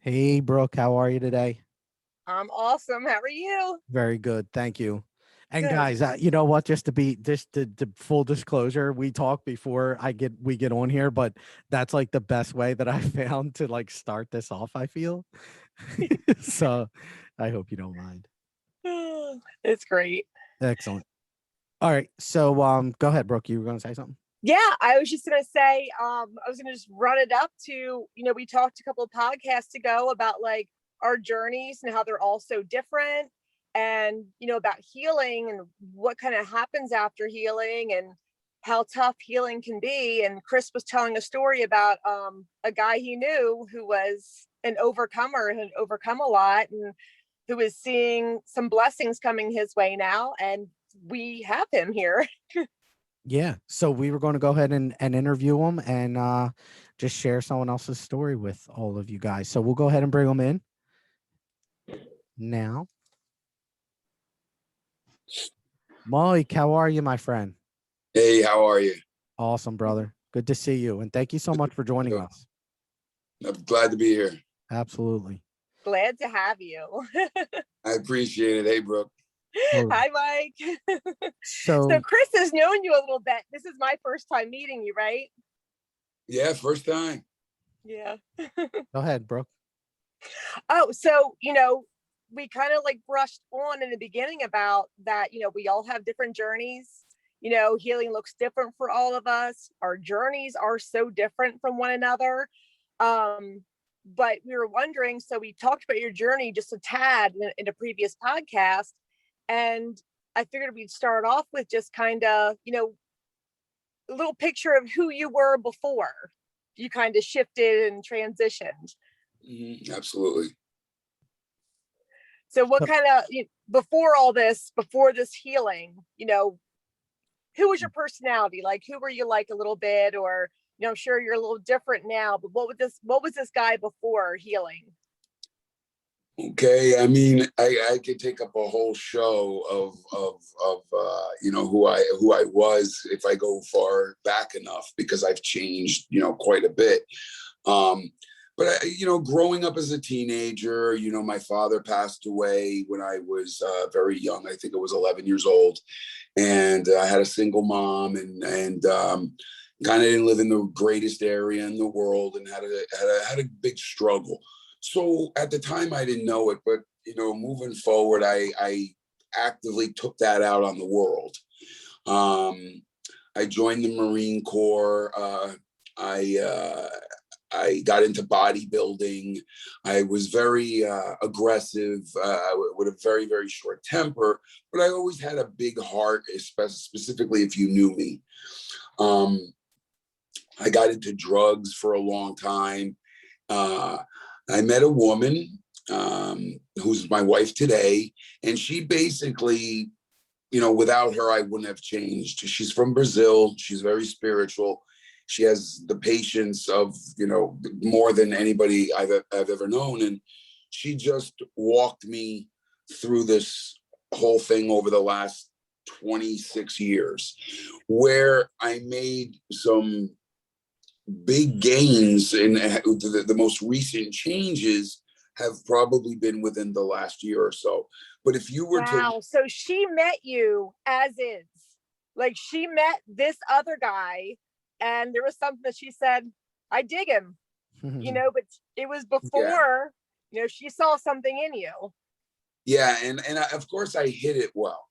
Hey, Brooke, how are you today? I'm awesome. How are you? Very good, thank you. And Good. guys, you know what? Just to be just to full disclosure, we talk before we get on here, but that's like the best way that I found to like start this off. I feel so. I hope you don't mind. It's great. Excellent. All right, so go ahead, Brooke. You were going to say something. Yeah, I was just gonna say, I was gonna just run it up to, we talked a couple of podcasts ago about like our journeys and how they're all so different and about healing and what kind of happens after healing and how tough healing can be. And Chris was telling a story about a guy he knew who was an overcomer and had overcome a lot and who is seeing some blessings coming his way now. And we have him here. Yeah, so we were going to go ahead and interview him and just share someone else's story with all of you guys. So we'll go ahead and bring them in now. Mike, how are you, my friend? Hey, how are you? Awesome, brother. Good to see you. And thank you so much for joining us. I'm glad to be here. Absolutely. Glad to have you. I appreciate it. Hey, Brooke. Hi, Mike. So So Chris has known you a little bit. This is my first time meeting you, right? Yeah, first time. Yeah. go ahead, Brooke. Oh, so, we kind of like brushed on in the beginning about that, we all have different journeys. Healing looks different for all of us. Our journeys are so different from one another. But we were wondering, so we talked about your journey just a tad in a previous podcast. And I figured we'd start off with just kind of, a little picture of who you were before you kind of shifted and transitioned. Absolutely. So what kind of, before this healing, who was your personality? Like, who were you like a little bit, or, I'm sure you're a little different now, but what was this guy before healing? Okay. I mean, I could take up a whole show of who I was if I go far back enough, because I've changed, quite a bit. But growing up as a teenager, my father passed away when I was very young. I think I was 11 years old, and I had a single mom, and kind of didn't live in the greatest area in the world, and had a big struggle. So at the time, I didn't know it, but moving forward, I actively took that out on the world. I joined the Marine Corps. I got into bodybuilding. I was very aggressive, with a very, very short temper, but I always had a big heart, specifically if you knew me. I got into drugs for a long time. I met a woman who's my wife today, and she basically, without her, I wouldn't have changed. She's from Brazil. She's very spiritual. She has the patience of, more than anybody I've ever known. And she just walked me through this whole thing over the last 26 years, where I made some big gains, in the most recent changes have probably been within the last year or so. But if you were Wow. So she met you as is. Like, she met this other guy and there was something that she said, I dig him, but it was before, she saw something in you. Yeah. And of course I hit it well.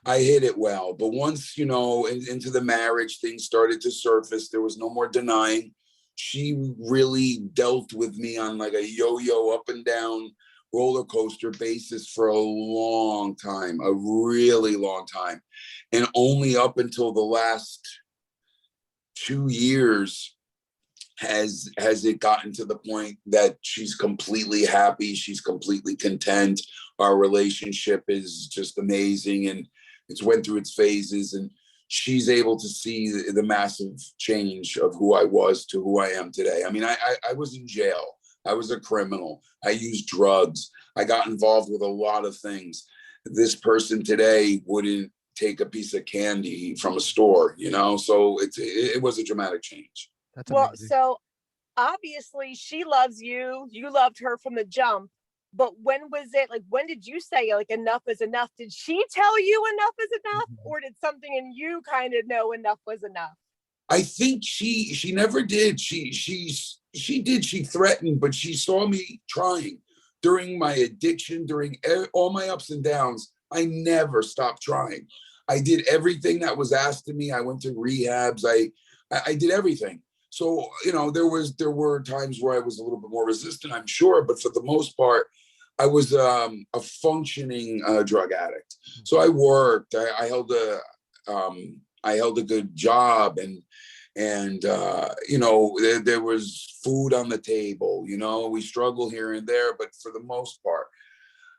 I hit it well. But once, into the marriage, things started to surface. There was no more denying. She really dealt with me on like a yo-yo up and down roller coaster basis for a long time, a really long time. And only up until the last 2 years has it gotten to the point that she's completely happy, she's completely content. Our relationship is just amazing, and it's went through its phases, and she's able to see the massive change of who I was to who I am today. I mean, I was in jail, I was a criminal, I used drugs, I got involved with a lot of things. This person today wouldn't take a piece of candy from a store, so it was a dramatic change. That's Well, amazing. so obviously she loves you. You loved her from the jump. But when was it, like, when did you say, like, enough is enough? Did she tell you enough is enough? Or did something in you kind of know enough was enough? I think she never did. She did. She threatened, but she saw me trying during my addiction, during all my ups and downs. I never stopped trying. I did everything that was asked of me. I went to rehabs. I did everything. So, there were times where I was a little bit more resistant, I'm sure, but for the most part, I was a functioning drug addict. So I worked. I held a good job, and there was food on the table. We struggle here and there, but for the most part,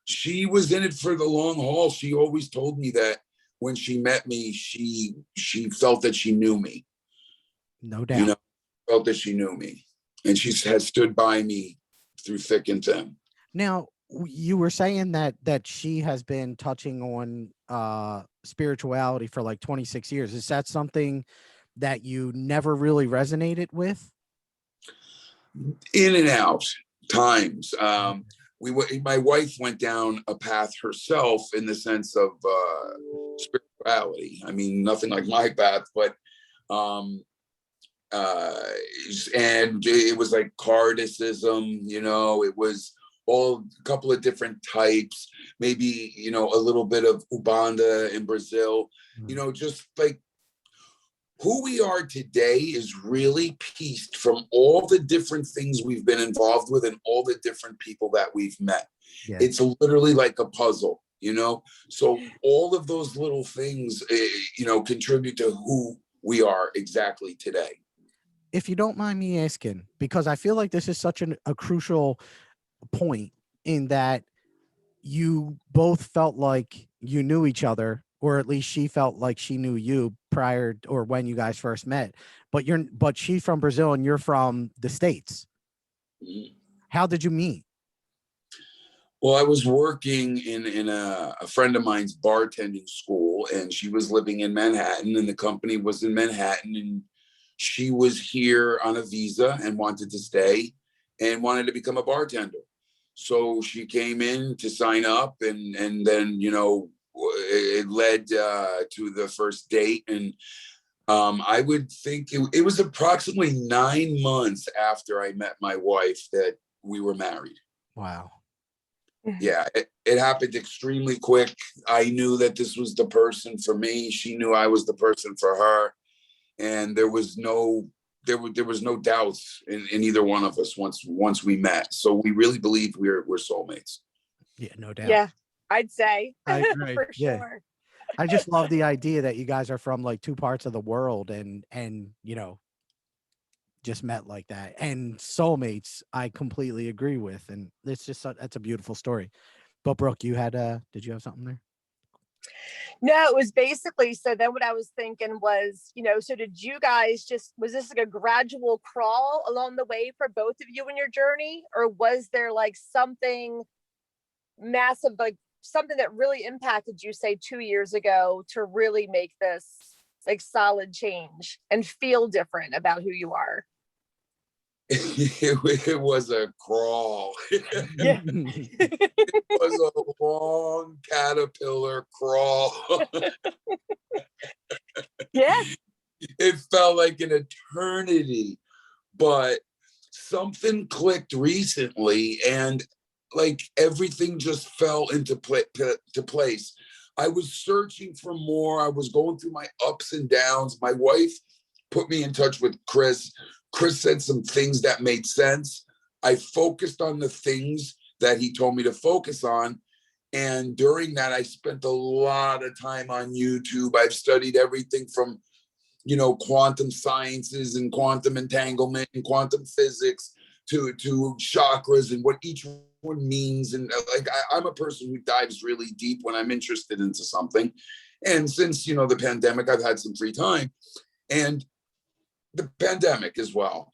she was in it for the long haul. She always told me that when she met me, she felt that she knew me. No doubt. Felt that she knew me, and she has stood by me through thick and thin. Now, you were saying that she has been touching on spirituality for like 26 years. Is that something that you never really resonated with? In and out times. My wife went down a path herself in the sense of spirituality. I mean, nothing like my path, but and it was like cardicism, it was all a couple of different types, maybe, a little bit of Ubanda in Brazil, just like who we are today is really pieced from all the different things we've been involved with and all the different people that we've met. Yeah. It's literally like a puzzle, so all of those little things, contribute to who we are exactly today. If you don't mind me asking, because I feel like this is such a crucial point in that you both felt like you knew each other, or at least she felt like she knew you prior or when you guys first met, but she's from Brazil and you're from the States. Mm-hmm. How did you meet? Well, I was working in a friend of mine's bartending school, and she was living in Manhattan, and the company was in Manhattan, and she was here on a visa and wanted to stay and wanted to become a bartender. So she came in to sign up, and then, it led to the first date. And I would think it was approximately 9 months after I met my wife that we were married. Wow. Yeah, it happened extremely quick. I knew that this was the person for me. She knew I was the person for her. And there was no doubts in either one of us once we met. So we really believed we're soulmates. Yeah, no doubt. Yeah, I'd say I agree. for Yeah. sure. I just love the idea that you guys are from like two parts of the world and just met like that. And soulmates, I completely agree with. And it's just that's a beautiful story. But Brooke, did you have something there? No, it was basically, so then what I was thinking was, so did you guys was this like a gradual crawl along the way for both of you in your journey? Or was there like something massive, like something that really impacted you, say 2 years ago, to really make this like solid change and feel different about who you are? It was a crawl. Yeah. It was a long caterpillar crawl. Yeah. It felt like an eternity, but something clicked recently, and like everything just fell into place. I was searching for more. I was going through my ups and downs. My wife put me in touch with Chris. Chris said some things that made sense. I focused on the things that he told me to focus on. And during that, I spent a lot of time on YouTube. I've studied everything from, quantum sciences and quantum entanglement and quantum physics to chakras and what each one means. And like, I'm a person who dives really deep when I'm interested into something. And since, the pandemic, I've had some free time. And the pandemic as well,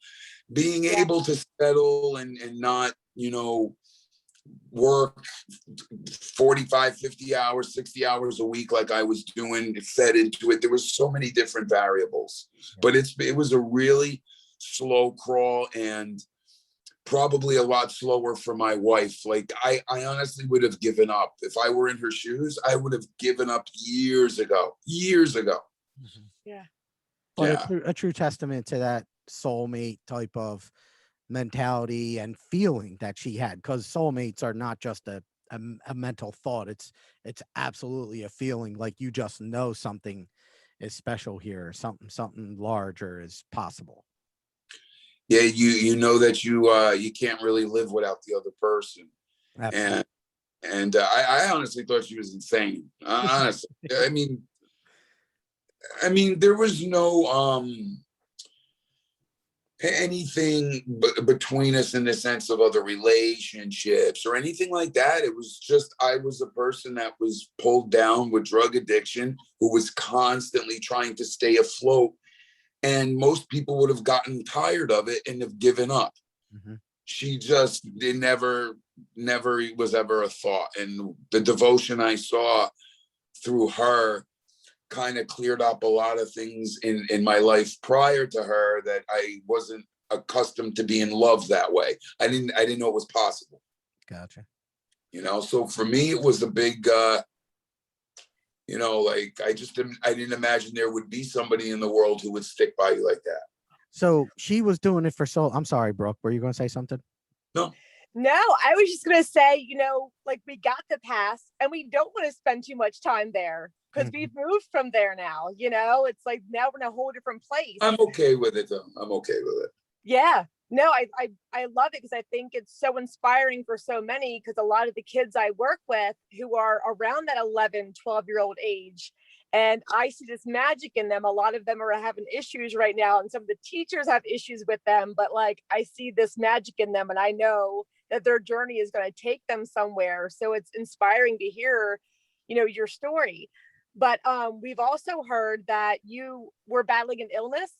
being able to settle and not, work 45, 50 hours, 60 hours a week like I was doing, fed into it. There was so many different variables, but it was a really slow crawl, and probably a lot slower for my wife. Like I honestly would have given up. If I were in her shoes, I would have given up years ago. Mhm. Yeah. But Yeah. a true testament to that soulmate type of mentality and feeling that she had, because soulmates are not just a mental thought. It's absolutely a feeling, like you just know something is special here, or something larger is possible. Yeah, you know that you can't really live without the other person. Absolutely. And I honestly thought she was insane. Honestly. I mean there was no anything between us in the sense of other relationships or anything like that. It was just, I was a person that was pulled down with drug addiction, who was constantly trying to stay afloat, and most people would have gotten tired of it and have given up. Mhm. She just never was ever a thought. And the devotion I saw through her kind of cleared up a lot of things in my life prior to her, that I wasn't accustomed to being loved that way. I didn't know it was possible. Gotcha. So for me it was a big like I didn't imagine there would be somebody in the world who would stick by you like that. So she was doing it for I'm sorry, Brooke, were you going to say something? No. No, I was just going to say, like we got the past and we don't want to spend too much time there because Mhm. we've moved from there now, it's like now we're in a whole different place. I'm okay with it though. I'm okay with it. Yeah. No, I love it because I think it's so inspiring for so many, because a lot of the kids I work with who are around that 11, 12-year-old age, and I see this magic in them. A lot of them are having issues right now, and some of the teachers have issues with them, but like I see this magic in them, and I know that their journey is going to take them somewhere. So it's inspiring to hear, your story. But we've also heard that you were battling an illness.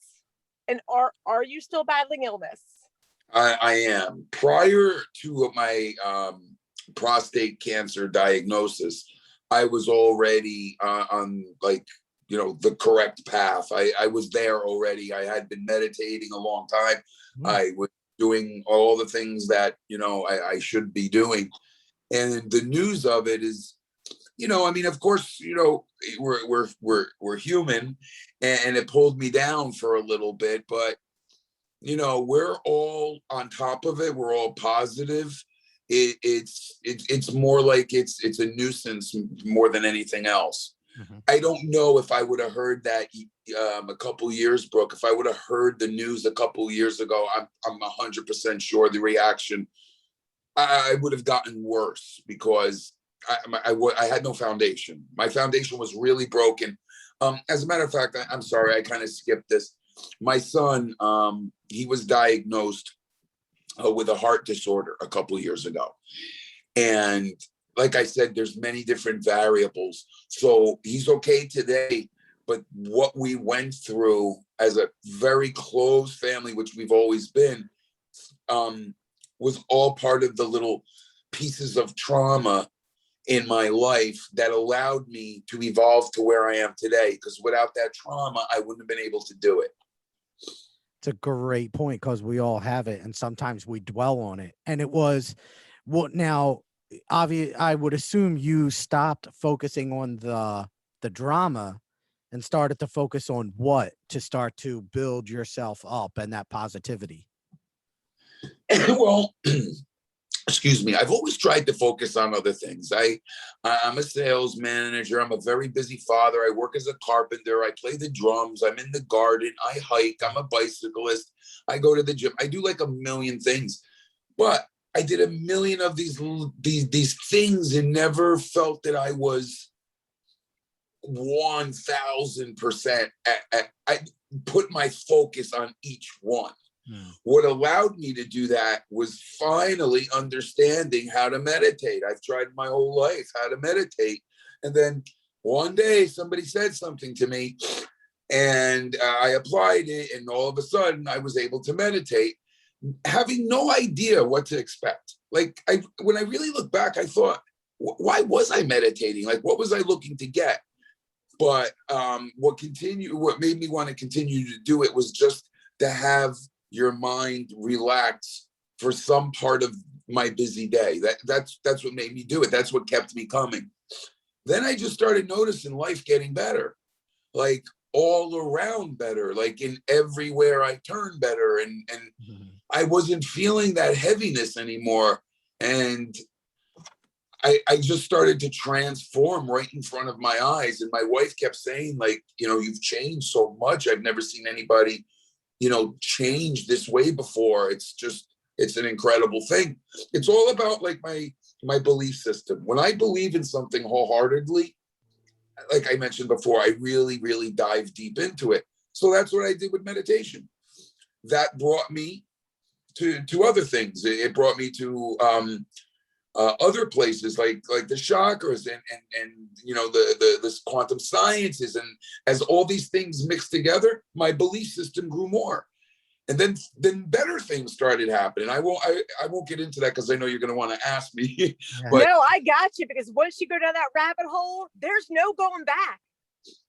And are you still battling illness? I am. Prior to my prostate cancer diagnosis, I was already on the correct path. I was there already. I had been meditating a long time. I was doing all the things that I should be doing. And the news of it is, of course, we're human, and it pulled me down for a little bit, but we're all on top of it. We're all positive. It's more like it's a nuisance more than anything else. Mm-hmm. I don't know if I would have heard that a couple years, Brooke. If I would have heard the news a couple years ago, I'm 100% sure the reaction I would have gotten worse, because I had no foundation. My foundation was really broken. As a matter of fact, I'm sorry, I kind of skipped this. My son, he was diagnosed with a heart disorder a couple of years ago. And like I said, there's many different variables. So he's okay today, but what we went through as a very close family, which we've always been, was all part of the little pieces of trauma in my life that allowed me to evolve to where I am today. Because without that trauma, I wouldn't have been able to do it. It's a great point, because we all have it, and sometimes we dwell on it. And it was what now, obvious. I would assume you stopped focusing on the drama and started to focus on what to start to build yourself up and that positivity. Well, excuse me, I've always tried to focus on other things. I'm a sales manager. I'm a very busy father. I work as a carpenter. I play the drums. I'm in the garden. I hike. I'm a bicyclist. I go to the gym. I do like a million things, but I did a million of these things and never felt that I was 1000%. I put my focus on each one. What allowed me to do that was finally understanding how to meditate. I've tried my whole life how to meditate. And then one day somebody said something to me, and I applied it, and all of a sudden I was able to meditate, having no idea what to expect. Like when I really look back, I thought, why was I meditating? Like, what was I looking to get? But what made me want to continue to do it was just to have your mind relax for some part of my busy day. That's what made me do it. That's what kept me coming. Then I just started noticing life getting better, like all around better, like in everywhere I turn better. And I wasn't feeling that heaviness anymore. And I just started to transform right in front of my eyes. And my wife kept saying, like, you've changed so much. I've never seen anybody, change this way before. It's an incredible thing. It's all about like my belief system. When I believe in something wholeheartedly, like I mentioned before, I really, really dive deep into it. So that's what I did with meditation. That brought me to other things. It brought me to other places like the chakras and the quantum sciences, and as all these things mixed together, my belief system grew more. And then better things started happening. I won't get into that because I know you're going to want to ask me. But no, I got you, because once you go down that rabbit hole, there's no going back.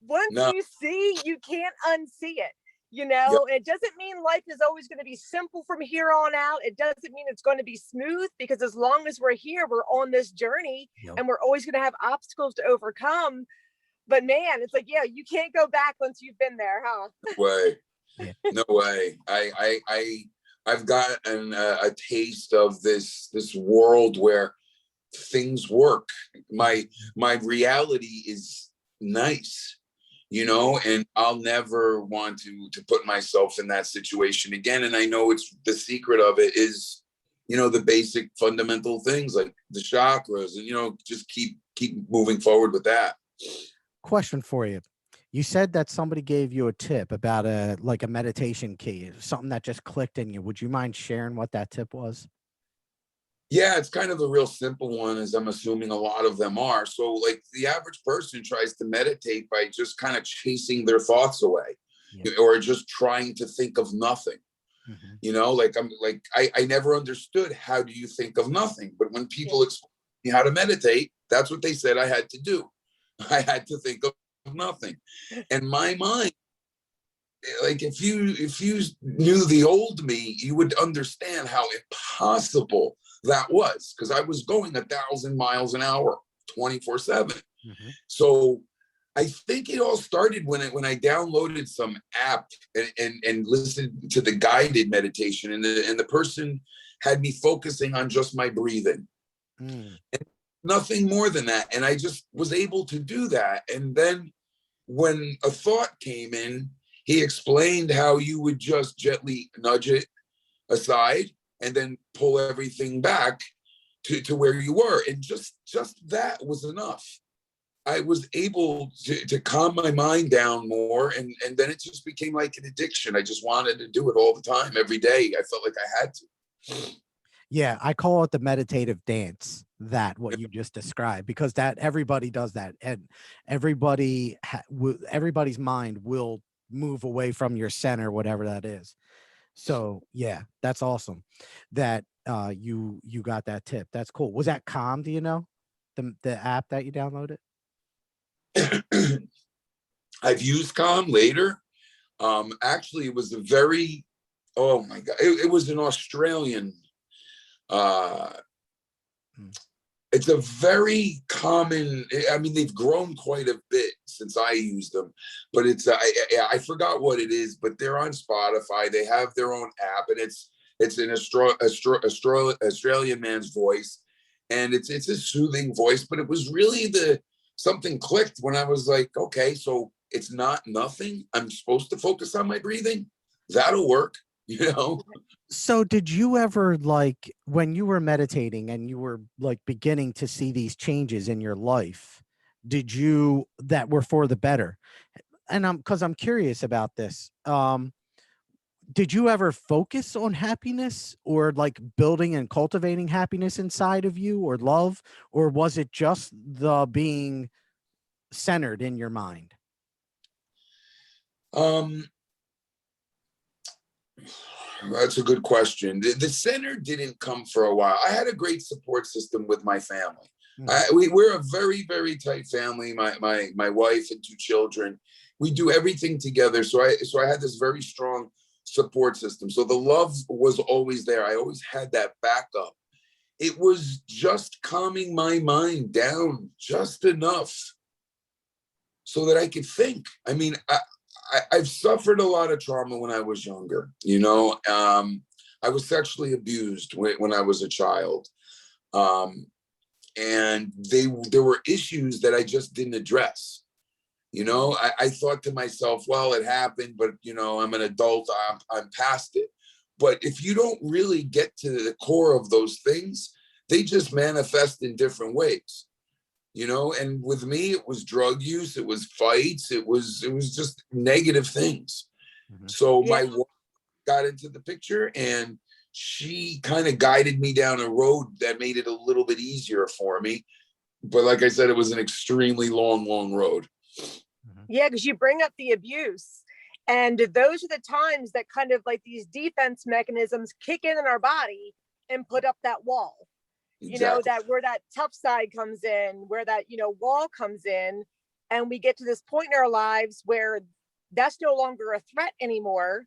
Once you see, you can't unsee it. Yep. It doesn't mean life is always going to be simple from here on out. It doesn't mean it's going to be smooth, because as long as we're here, we're on this journey. Yep. And we're always going to have obstacles to overcome. But man, it's like, yeah, you can't go back once you've been there, huh? No way. Yeah. No way. I've gotten a taste of this world where things work. My reality is nice, and I'll never want to put myself in that situation again. And I know it's the secret of it is, the basic fundamental things like the chakras, and, just keep moving forward with that. Question for you. You said that somebody gave you a tip about a meditation key, something that just clicked in you. Would you mind sharing what that tip was? Yeah, it's kind of a real simple one, as I'm assuming a lot of them are. So like the average person tries to meditate by just kind of chasing their thoughts away, or just trying to think of nothing. I never understood, how do you think of nothing? But when people explain me how to meditate, that's what they said I had to do. I had to think of nothing. And my mind, like if you knew the old me, you would understand how impossible that was, because I was going 1,000 miles an hour 24/7. So I think it all started when I downloaded some app and listened to the guided meditation, and the person had me focusing on just my breathing. And nothing more than that. And I just was able to do that. And then when a thought came in, he explained how you would just gently nudge it aside and then pull everything back to where you were. And just that was enough. I was able to calm my mind down more. And then it just became like an addiction. I just wanted to do it all the time, every day. I felt like I had to. Yeah, I call it the meditative dance, what you just described, because that everybody does that, and everybody's mind will move away from your center, whatever that is. So yeah, that's awesome that you got that tip. That's cool. Was that Calm? Do you know the app that you downloaded? I've used Calm later. Actually, it was oh my God, it was an Australian. It's a very common, I mean, they've grown quite a bit since I used them, but I forgot what it is, but they're on Spotify. They have their own app, and it's an Australian man's voice, and it's a soothing voice, but it was really something clicked when I was like, okay, so it's not nothing. I'm supposed to focus on my breathing. That'll work, So did you ever, like, when you were meditating and you were like beginning to see these changes in your life, that were for the better? And because I'm curious about this. Did you ever focus on happiness, or like building and cultivating happiness inside of you, or love, or was it just the being centered in your mind? That's a good question. The center didn't come for a while. I had a great support system with my family. We're a very, very tight family. My wife and 2 children. We do everything together. So I had this very strong support system. So the love was always there. I always had that backup. It was just calming my mind down just enough so that I could think. I mean, I've suffered a lot of trauma when I was younger. I was sexually abused when I was a child. And there were issues that I just didn't address. I thought to myself, well, it happened, but I'm an adult, I'm past it. But if you don't really get to the core of those things, they just manifest in different ways. And with me, it was drug use, it was fights, it was just negative things. Mm-hmm. So my wife got into the picture, and she kind of guided me down a road that made it a little bit easier for me. But like I said, it was an extremely long road. Yeah, because you bring up the abuse, and those are the times that kind of like these defense mechanisms kick in our body and put up that wall. Exactly. That where that tough side comes in, where that, wall comes in, and we get to this point in our lives where that's no longer a threat anymore.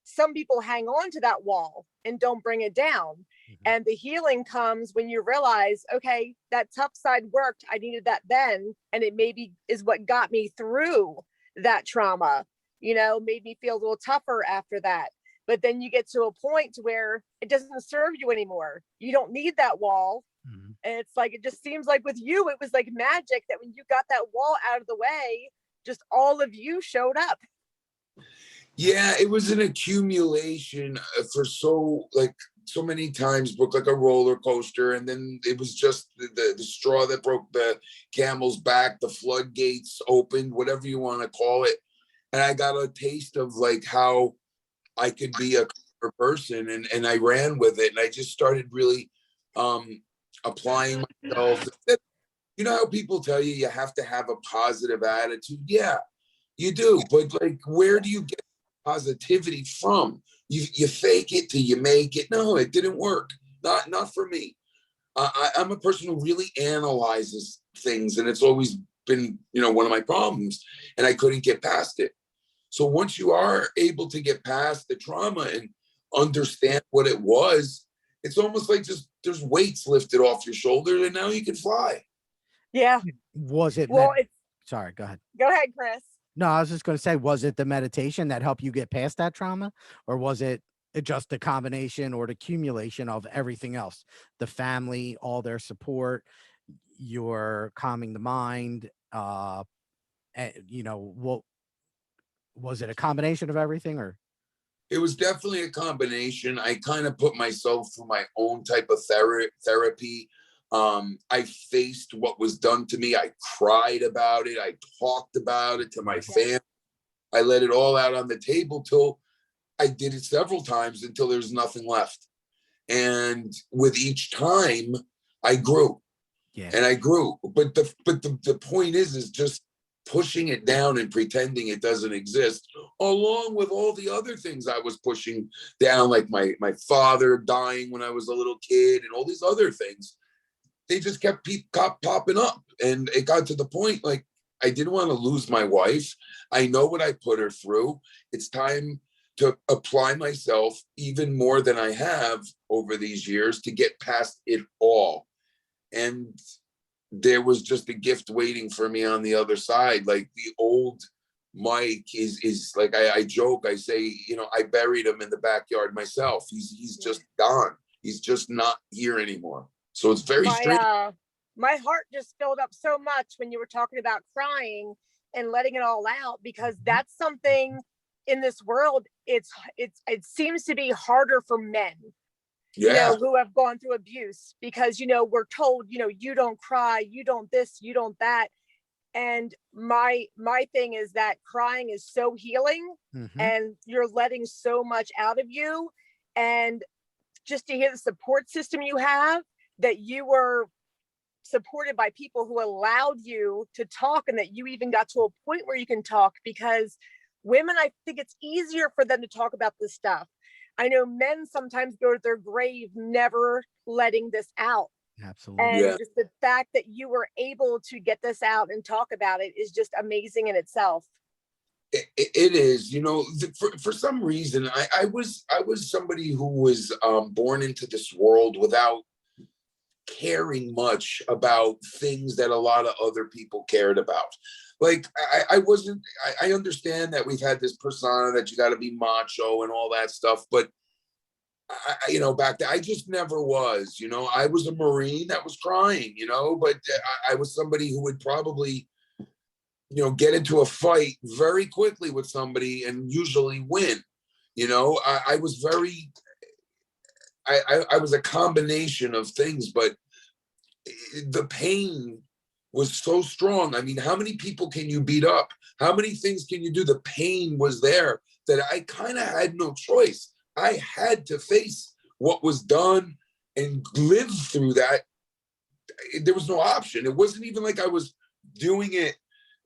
Some people hang on to that wall and don't bring it down. Mm-hmm. And the healing comes when you realize, okay, that tough side worked. I needed that then. And it maybe is what got me through that trauma, made me feel a little tougher after that. But then you get to a point where it doesn't serve you anymore. You don't need that wall. Mm-hmm. And it's like, it just seems like with you, it was like magic that when you got that wall out of the way, just all of you showed up. Yeah, it was an accumulation for so many times, Brooke, like a roller coaster. And then it was just the straw that broke the camel's back, the floodgates opened, whatever you want to call it. And I got a taste of like how I could be a person, and I ran with it. And I just started really applying myself. How people tell you have to have a positive attitude? Yeah, you do. But like, where do you get positivity from? You fake it till you make it. No, it didn't work. Not for me. I'm a person who really analyzes things, and it's always been, one of my problems, and I couldn't get past it. So once you are able to get past the trauma and understand what it was, it's almost like just there's weights lifted off your shoulder, and now you can fly. Yeah. Was it? Sorry, go ahead. Go ahead, Chris. No, I was just going to say, was it the meditation that helped you get past that trauma, or was it just the combination or the accumulation of everything else? The family, all their support, your calming the mind, what was it, a combination of everything, or? It was definitely a combination. I kind of put myself through my own type of therapy. I faced what was done to me. I cried about it. I talked about it to my family. I let it all out on the table till I did it several times until there's nothing left. And with each time I grew. Yeah. And I grew. But the point is just pushing it down and pretending it doesn't exist, along with all the other things I was pushing down, like my father dying when I was a little kid and all these other things. They just kept popping up. And it got to the point, like, I didn't want to lose my wife. I know what I put her through. It's time to apply myself even more than I have over these years to get past it all. And there was just a gift waiting for me on the other side. Like the old Mike is like, I joke, I say, I buried him in the backyard myself. He's just gone. He's just not here anymore. So it's very strange. My heart just filled up so much when you were talking about crying and letting it all out, because that's something in this world. It seems to be harder for men, who have gone through abuse, because, we're told, you don't cry, you don't this, you don't that. And my thing is that crying is so healing, and you're letting so much out of you. And just to hear the support system you have, that you were supported by people who allowed you to talk, and that you even got to a point where you can talk, because women, I think it's easier for them to talk about this stuff. I know men sometimes go to their grave never letting this out. Absolutely. And just the fact that you were able to get this out and talk about it is just amazing in itself. It is, for some reason, I was somebody who was born into this world without caring much about things that a lot of other people cared about. Like I wasn't, I understand that we've had this persona that you got to be macho and all that stuff, but back then I just never was, I was a Marine that was trying, but I was somebody who would probably, get into a fight very quickly with somebody and usually win. I was very, I was a combination of things, but the pain was so strong. I mean, how many people can you beat up? How many things can you do? The pain was there that I kind of had no choice. I had to face what was done and live through that. There was no option. It wasn't even like I was doing it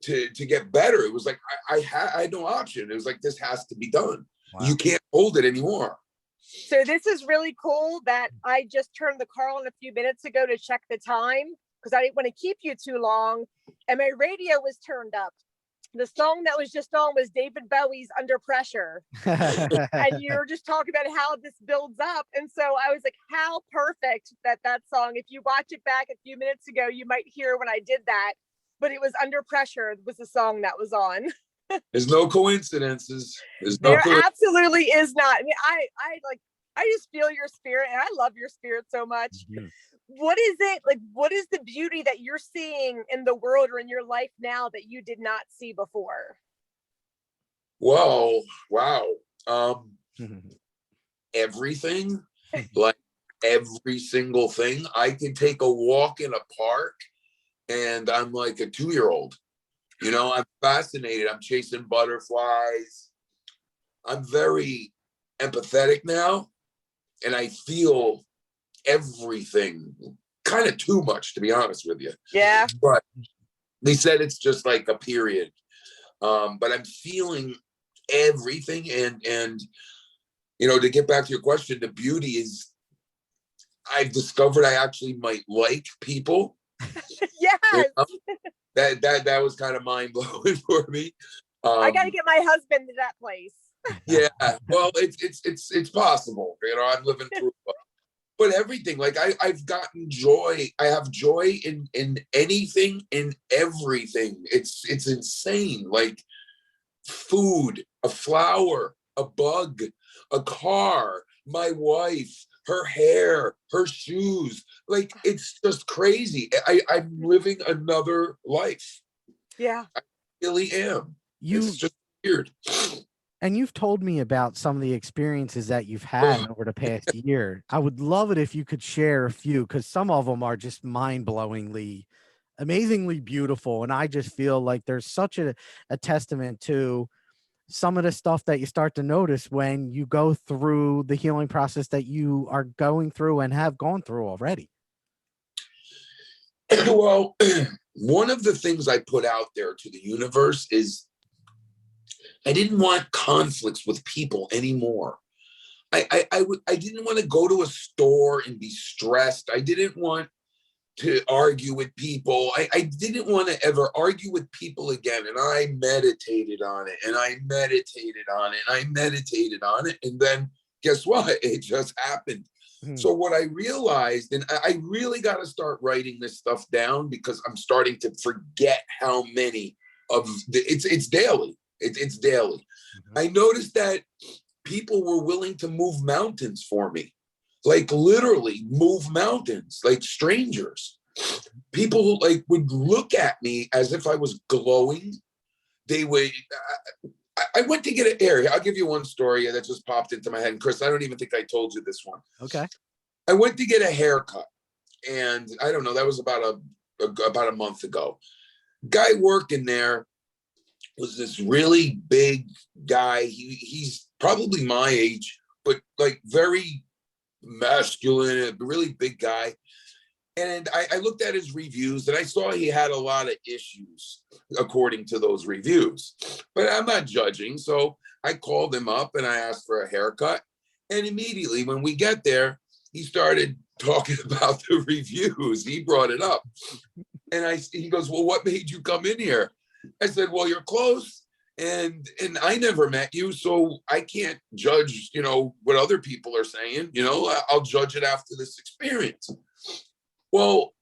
to get better. It was like I had no option. It was like, this has to be done. Wow. You can't hold it anymore. So this is really cool that I just turned the car on a few minutes ago to check the time because I didn't want to keep you too long. And my radio was turned up. The song that was just on was David Bowie's Under Pressure. And you're just talking about how this builds up. And so I was like, how perfect that song, if you watch it back a few minutes ago, you might hear when I did that. But it was Under Pressure was the song that was on. There's no coincidences. There absolutely is not. I mean, I just feel your spirit, and I love your spirit so much. Mm-hmm. What is it like? What is the beauty that you're seeing in the world or in your life now that you did not see before? Whoa, wow. Everything, like every single thing. I can take a walk in a park and I'm like a 2-year-old. I'm fascinated. I'm chasing butterflies. I'm very empathetic now. And I feel everything kind of too much, to be honest with you. Yeah. But they said it's just like a period. But I'm feeling everything. And to get back to your question, the beauty is I've discovered I actually might like people. Yes. That was kind of mind blowing for me. I got to get my husband to that place. Yeah, well, it's possible. I'm living through it. But everything, like I've gotten joy. I have joy in anything, in everything. It's insane. Like food, a flower, a bug, a car, my wife, her hair, her shoes. Like it's just crazy. I'm living another life. Yeah, I really am. It's just weird. And you've told me about some of the experiences that you've had over the past year. I would love it if you could share a few, because some of them are just mind-blowingly, amazingly beautiful. And I just feel like there's such a testament to some of the stuff that you start to notice when you go through the healing process that you are going through and have gone through already. Well, one of the things I put out there to the universe is I didn't want conflicts with people anymore. I didn't want to go to a store and be stressed. I didn't want to argue with people. I didn't want to ever argue with people again. And I meditated on it and I meditated on it and I meditated on it. And then guess what? It just happened. So what I realized, and I really got to start writing this stuff down because I'm starting to forget how many of it's daily. It's daily. Mm-hmm. I noticed that people were willing to move mountains for me, like literally move mountains, like strangers. People like would look at me as if I was glowing. They would. I went to get an area. I'll give you one story that just popped into my head. And Chris, I don't even think I told you this one. Okay. I went to get a haircut, and I don't know. That was about a month ago. Guy working there was this really big guy. He's probably my age, but like very masculine, a really big guy. And I looked at his reviews and I saw he had a lot of issues according to those reviews, but I'm not judging. So I called him up and I asked for a haircut. And immediately when we get there, he started talking about the reviews. He brought it up. And he goes, well, what made you come in here? I said, well, you're close And I never met you, so I can't judge, what other people are saying. I'll judge it after this experience. Well,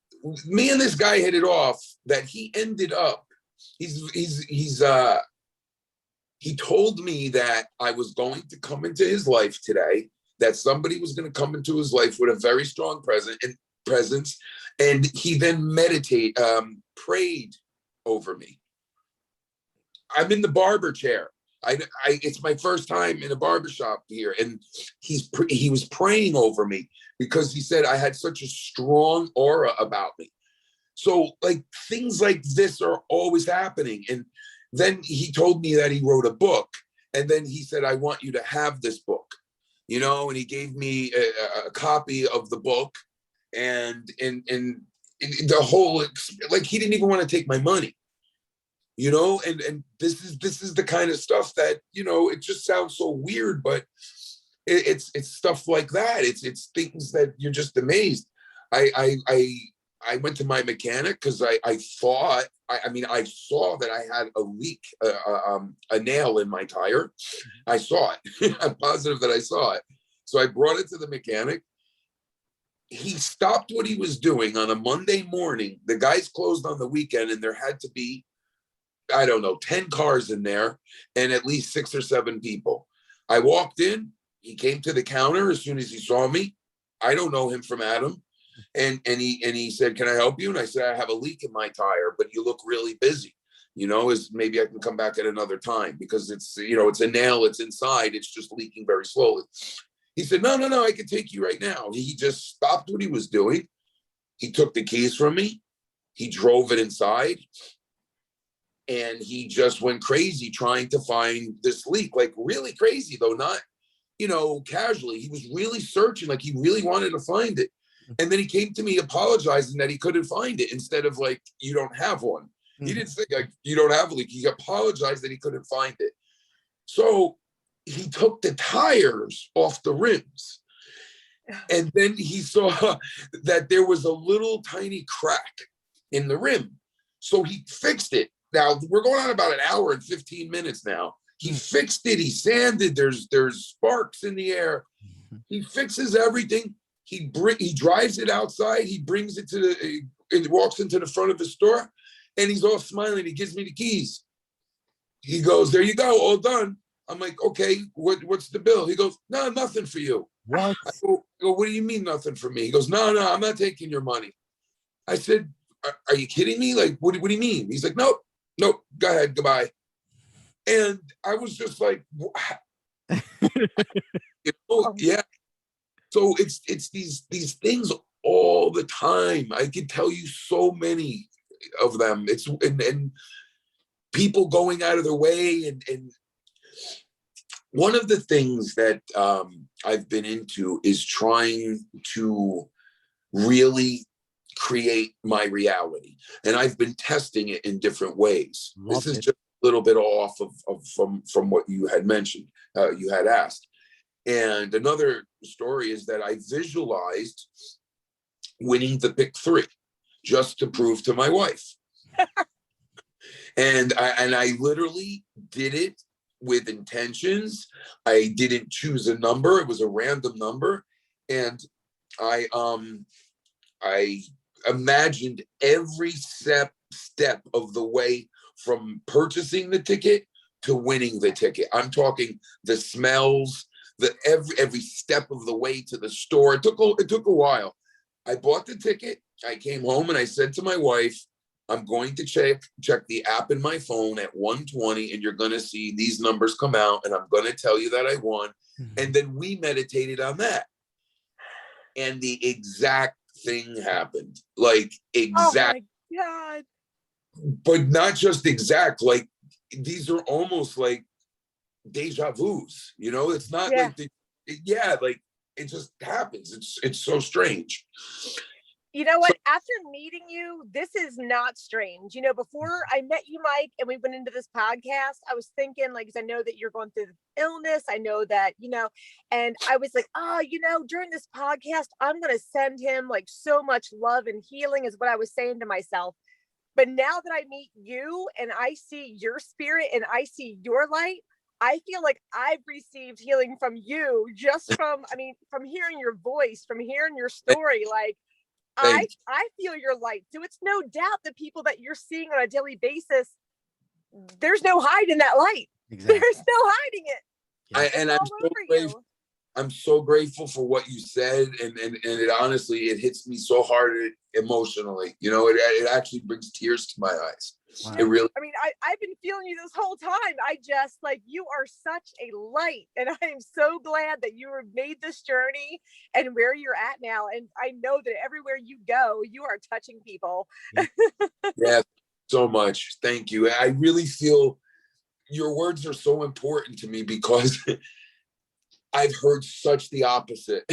me and this guy hit it off. That he ended up, he told me that I was going to come into his life today, that somebody was going to come into his life with a very strong presence, and he then prayed over me. I'm in the barber chair. It's my first time in a barbershop here, and he was praying over me because he said I had such a strong aura about me. So like things like this are always happening. And then he told me that he wrote a book, and then he said, I want you to have this book, and he gave me a copy of the book, and the whole, like, he didn't even want to take my money. And this is the kind of stuff that, it just sounds so weird, but it's stuff like that. It's things that you're just amazed. I went to my mechanic because I thought, I saw that I had a leak, a nail in my tire. I saw it. I'm positive that I saw it. So I brought it to the mechanic. He stopped what he was doing on a Monday morning. The guys closed on the weekend, and there had to be, I don't know, 10 cars in there and at least 6 or 7 people. I walked in, he came to the counter as soon as he saw me. I don't know him from Adam. And he said, can I help you? And I said, I have a leak in my tire, but you look really busy. Maybe I can come back at another time because it's, it's a nail, it's inside, it's just leaking very slowly. He said, no, I can take you right now. He just stopped what he was doing. He took the keys from me. He drove it inside. And he just went crazy trying to find this leak, like really crazy though, not, casually. He was really searching, like he really wanted to find it. And then he came to me apologizing that he couldn't find it instead of like, you don't have one. He didn't say like, you don't have a leak. He apologized that he couldn't find it. So he took the tires off the rims. And then he saw that there was a little tiny crack in the rim. So he fixed it. Now we're going on about an hour and 15 minutes now. He fixed it. He sanded. There's sparks in the air. He fixes everything. He drives it outside. He brings it it walks into the front of the store, and he's all smiling. He gives me the keys. He goes, there you go, all done. I'm like, okay, what's the bill? He goes, no, nothing for you. What? I go, what do you mean nothing for me? He goes, no, I'm not taking your money. I said, are you kidding me? Like, what do you mean? He's like, nope, go ahead, goodbye. And I was just like, yeah. So it's these things all the time. I can tell you so many of them. It's and people going out of their way. And one of the things that I've been into is trying to really create my reality. And I've been testing it in different ways. This is just a little bit off from what you had mentioned, you had asked. And another story is that I visualized winning the pick 3 just to prove to my wife. And I literally did it with intentions. I didn't choose a number. It was a random number. And I imagined every step of the way from purchasing the ticket to winning the ticket. I'm talking the smells, every step of the way to the store. It took a while. I bought the ticket. I came home and I said to my wife, I'm going to check the app in my phone at 1:20, and you're going to see these numbers come out, and I'm going to tell you that I won. And then we meditated on that. And the exact thing happened. Like exact. Oh my God. But not just exact, like these are almost like deja vus, it's not like like it just happens. It's so strange. You know what? After meeting you, this is not strange. Before I met you, Mike, and we went into this podcast, I was thinking, like, 'cause I know that you're going through illness. I know that, and I was like, during this podcast, I'm going to send him like so much love and healing is what I was saying to myself. But now that I meet you and I see your spirit and I see your light, I feel like I've received healing from you just from, I mean, from hearing your voice, from hearing your story. Like Thank I feel your light. So it's no doubt the people that you're seeing on a daily basis, there's no hiding that light. Exactly. There's no hiding it. I, It's and I'm all so over grateful. you. I'm so grateful for what you said, and it honestly, it hits me so hard emotionally. You know, it actually brings tears to my eyes. Wow. It really. I mean, I've been feeling you this whole time. I just like, you are such a light, and I am so glad that you have made this journey and where you're at now. And I know that everywhere you go, you are touching people. Yeah, so much. Thank you. I really feel your words are so important to me because I've heard such the opposite.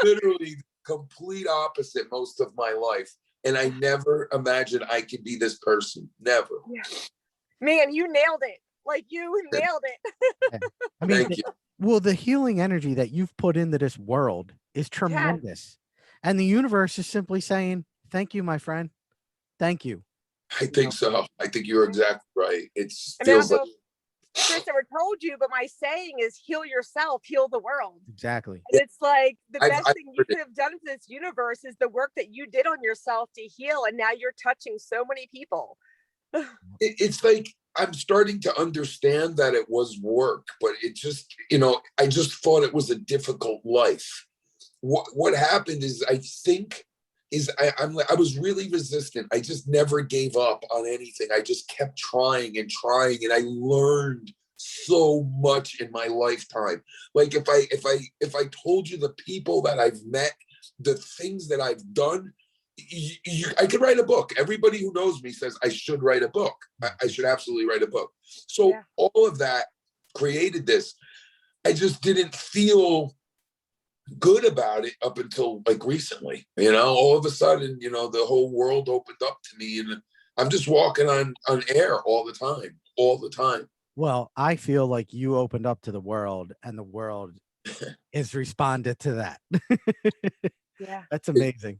Literally complete opposite most of my life. And I never imagined I could be this person. Never. Yeah. Man, you nailed it. Like, you nailed it. I mean, Thank you. well, the healing energy that you've put into this world is tremendous. And the universe is simply saying, thank you, my friend. Thank you. I think so. I think you're exactly right. It I mean, I feels don't like know if Chris ever told you, but my saying is heal yourself, heal the world. Exactly. And it's like the I've best thing you heard could it. have done for this universe is the work that you did on yourself to heal. And now you're touching so many people. It's like I'm starting to understand that it was work, but it just, I just thought it was a difficult life. What happened is, I think, I was really resistant. I just never gave up on anything. I just kept trying and trying, and I learned so much in my lifetime. Like if I told you the people that I've met, the things that I've done, I could write a book. Everybody who knows me says I should write a book. I should absolutely write a book. So Yeah. all of that created this. I just didn't feel good about it up until like recently. All of a sudden, the whole world opened up to me, and I'm just walking on air all the time. Well, I feel like you opened up to the world, and the world is responded to that. Yeah. That's amazing.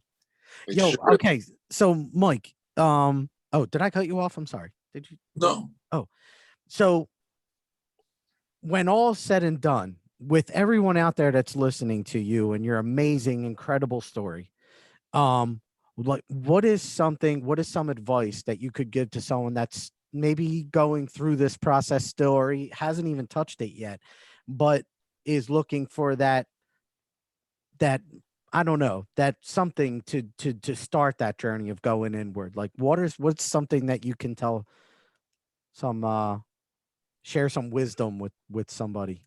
It Yo, should. okay. So Mike, oh, did I cut you off? I'm sorry. Did you? No. Oh, so when all's said and done, with everyone out there that's listening to you and your amazing, incredible story, like what is some advice that you could give to someone that's maybe going through this process still, or he hasn't even touched it yet, but is looking for that I don't know, that something to start that journey of going inward? Like what's something that you can tell some share some wisdom with somebody?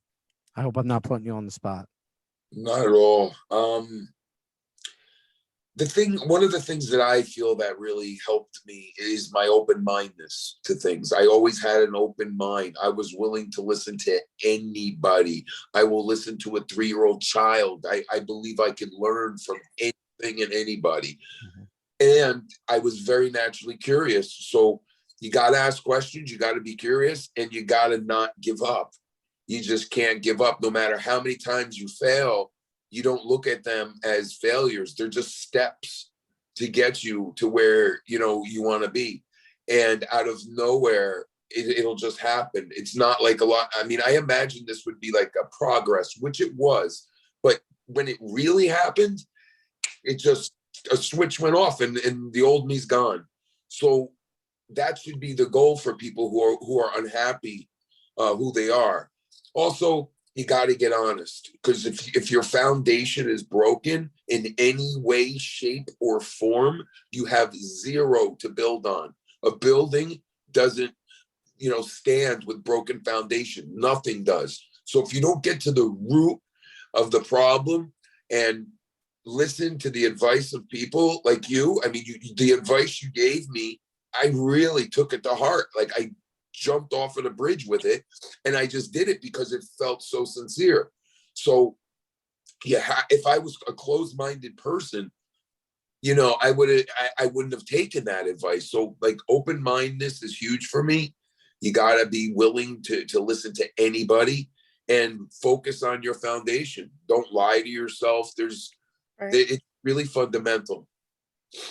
I hope I'm not putting you on the spot. Not at all. One of the things that I feel that really helped me is my open-mindedness to things. I always had an open mind. I was willing to listen to anybody. I will listen to a 3-year-old child. I believe I can learn from anything and anybody. Mm-hmm. And I was very naturally curious. So you got to ask questions. You got to be curious, and you got to not give up. You just can't give up. No matter how many times you fail, you don't look at them as failures. They're just steps to get you to where, you want to be. And out of nowhere, it'll just happen. It's not like a lot. I mean, I imagine this would be like a progress, which it was. But when it really happened, it just, a switch went off, and the old me's gone. So that should be the goal for people who are unhappy who they are. Also, you got to get honest, because if your foundation is broken in any way, shape, or form, you have zero to build on. A building doesn't, stand with broken foundation. Nothing does. So if you don't get to the root of the problem and listen to the advice of people like you, I mean, the advice you gave me, I really took it to heart. Like, I jumped off of the bridge with it, and I just did it because it felt so sincere. So if I was a closed-minded person, I wouldn't have taken that advice. So like, open-mindedness is huge for me. You got to be willing to listen to anybody and focus on your foundation. Don't lie to yourself. It's really fundamental.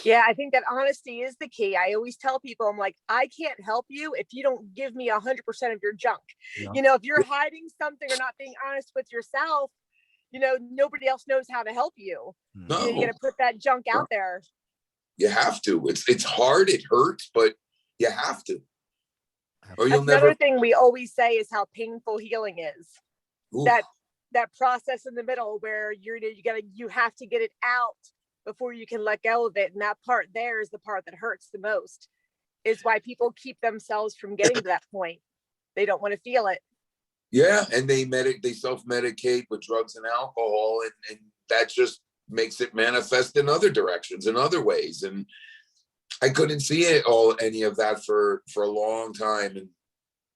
Yeah, I think that honesty is the key. I always tell people, I'm like, I can't help you if you don't give me 100% of your junk. Yeah. If you're hiding something or not being honest with yourself, nobody else knows how to help you. Mm. You got No, to put that junk out there. you have to. It's hard. It hurts, but you have to, or you'll That's another never. thing we always say is how painful healing is. Ooh, That process in the middle where you have to get it out before you can let go of it. And that part there is the part that hurts the most, is why people keep themselves from getting to that point. They don't want to feel it. yeah, and they self-medicate with drugs and alcohol, and that just makes it manifest in other directions, in other ways. And I couldn't see any of that for a long time. And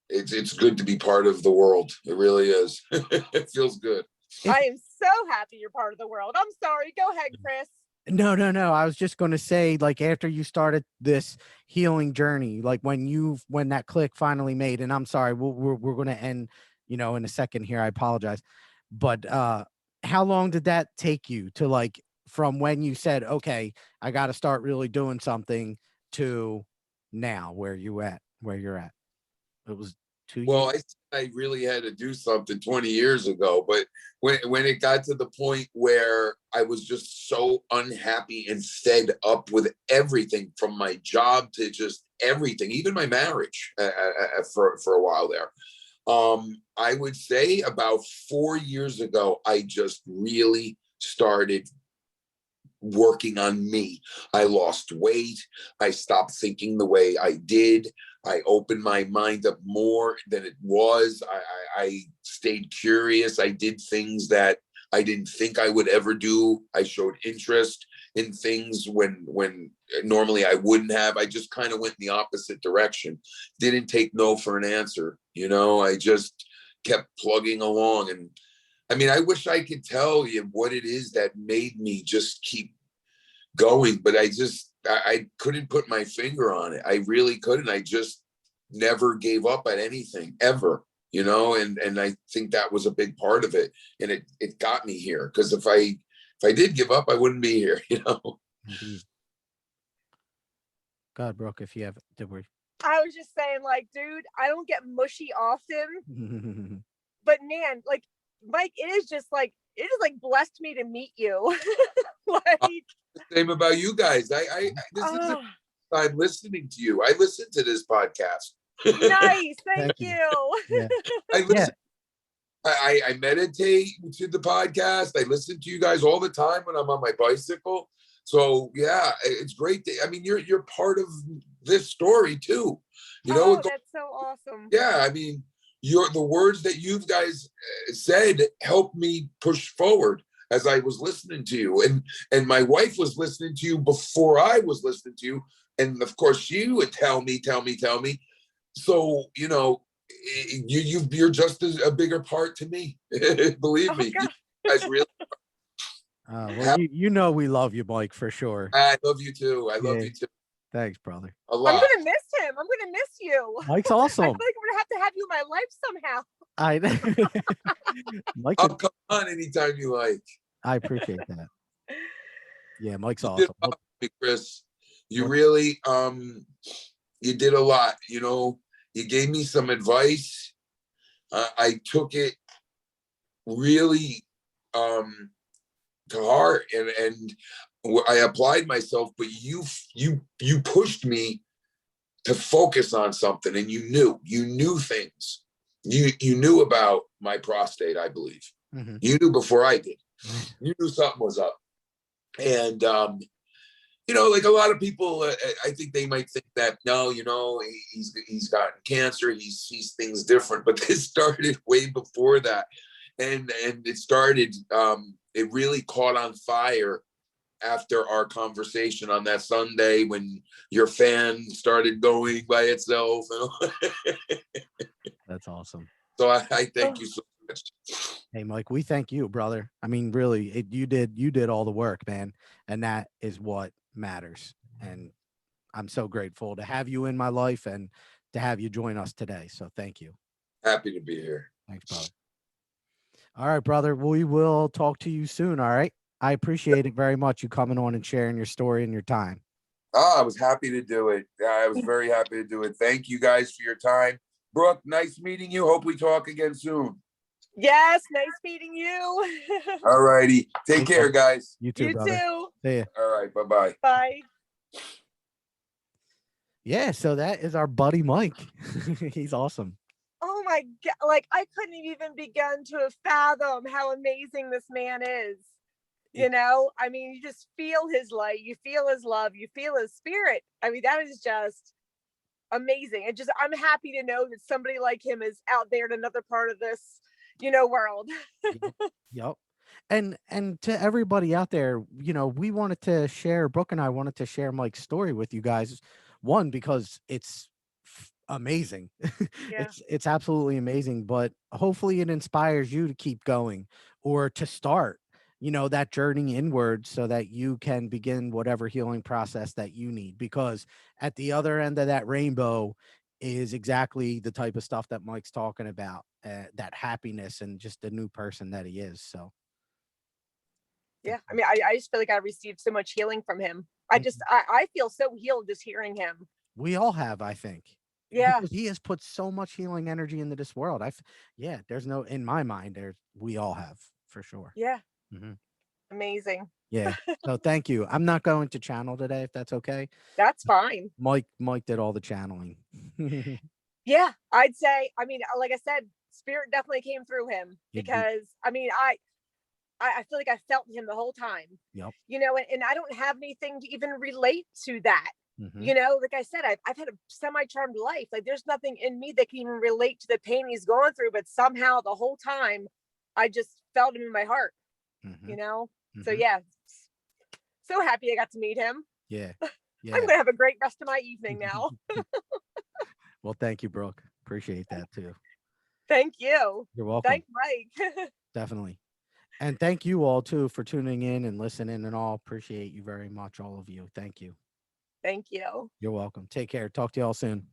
it's good to be part of the world. It really is. It feels good. I am so happy you're part of the world. I'm sorry. Go ahead, Chris. No. I was just going to say, like, after you started this healing journey, like when that click finally made, and I'm sorry, we're going to end, in a second here. I apologize. But how long did that take you to, like, from when you said, okay, I got to start really doing something, to now where you're at? It was 2 Well, years. I really had to do something 20 years ago, but when it got to the point where I was just so unhappy and fed up with everything, from my job to just everything, even my marriage, for a while there. I would say about 4 years ago, I just really started working on me. I lost weight. I stopped thinking the way I did. I opened my mind up more than it was. I stayed curious. I did things that I didn't think I would ever do. I showed interest in things when normally I wouldn't have. I just kind of went in the opposite direction. Didn't take no for an answer. I just kept plugging along. And I mean, I wish I could tell you what it is that made me just keep going, but I couldn't put my finger on it. I really couldn't. I just never gave up at anything ever, and I think that was a big part of it. And it got me here, because if I did give up, I wouldn't be here. Indeed. God, Brooke, if you have, did we? I was just saying, like, dude, I don't get mushy often, but man, like, Mike, it is like blessed me to meet you. Like, same about you guys. I this is the time listening to you. I listen to this podcast. Nice, thank Thank you. you. Yeah. I listen. I meditate to the podcast. I listen to you guys all the time when I'm on my bicycle. So yeah, it's great. I mean, you're part of this story too. That's so awesome. Yeah, I mean, the words that you guys said helped me push forward as I was listening to you, and my wife was listening to you before I was listening to you, and of course she would tell me. So you're just a bigger part to me. Believe me, you guys really. Well, we love you, Mike, for sure. I love you too. I love you too. Thanks, brother. A lot. I'm gonna miss him. I'm gonna miss you. Mike's awesome. I feel like we're gonna have you in my life somehow. Mike, I'll come on anytime you like. I appreciate that. Yeah, Mike's You awesome. did me, Chris. You really you did a lot. You gave me some advice. I took it really to heart, and I applied myself. But you pushed me to focus on something, and you knew things. You knew about my prostate, I believe. Mm-hmm. You knew before I did. You knew something was up. And like a lot of people, I think they might think that no, he's gotten cancer, he sees things different, but this started way before that, and it started. It really caught on fire after our conversation on that Sunday when your fan started going by itself. That's awesome. So I thank you so much. Hey, Mike, we thank you, brother. I mean, really, you did all the work, man. And that is what matters. And I'm so grateful to have you in my life and to have you join us today. So thank you. Happy to be here. Thanks, brother. All right, brother. We will talk to you soon. All right. I appreciate it very much. You coming on and sharing your story and your time. Oh, I was happy to do it. I was very happy to do it. Thank you guys for your time. Brooke, nice meeting you. Hope we talk again soon. Yes, nice meeting you. All righty. Take care, guys. You too, You brother. too. See ya. All right. Bye-bye. Bye. Yeah, so that is our buddy Mike. He's awesome. Oh my God. Like, I couldn't even begin to fathom how amazing this man is. You know, I mean, you just feel his light, you feel his love, you feel his spirit. I mean, that is just amazing. And just, I'm happy to know that somebody like him is out there in another part of this, world. Yep. And to everybody out there, we wanted to share, Brooke and I wanted to share Mike's story with you guys. One, because it's amazing. Yeah. It's absolutely amazing, but hopefully it inspires you to keep going or to start, that journey inward so that you can begin whatever healing process that you need. Because at the other end of that rainbow is exactly the type of stuff that Mike's talking about, that happiness and just the new person that he is. So Yeah. I mean, I just feel like I received so much healing from him. I feel so healed just hearing him. we all have, I think. Yeah. Because he has put so much healing energy into this world. Yeah, there's no, in my mind, we all have for sure. Yeah. Hmm. Amazing. Yeah. So thank you. I'm not going to channel today, if that's okay. That's fine. Mike did all the channeling. Yeah. I'd say, I mean, like I said, spirit definitely came through him because I mean, I feel like I felt him the whole time, Yep. And I don't have anything to even relate to that. Hmm. Like I said, I've had a semi-charmed life. Like there's nothing in me that can even relate to the pain he's going through, but somehow the whole time I just felt him in my heart, So yeah, so happy I got to meet him. Yeah. Yeah. I'm going to have a great rest of my evening now. Well, thank you, Brooke. Appreciate that too. Thank you. You're welcome. Thank Mike. Definitely. And thank you all too for tuning in and listening and all. Appreciate you very much, all of you. Thank you. Thank you. You're welcome. Take care. Talk to you all soon.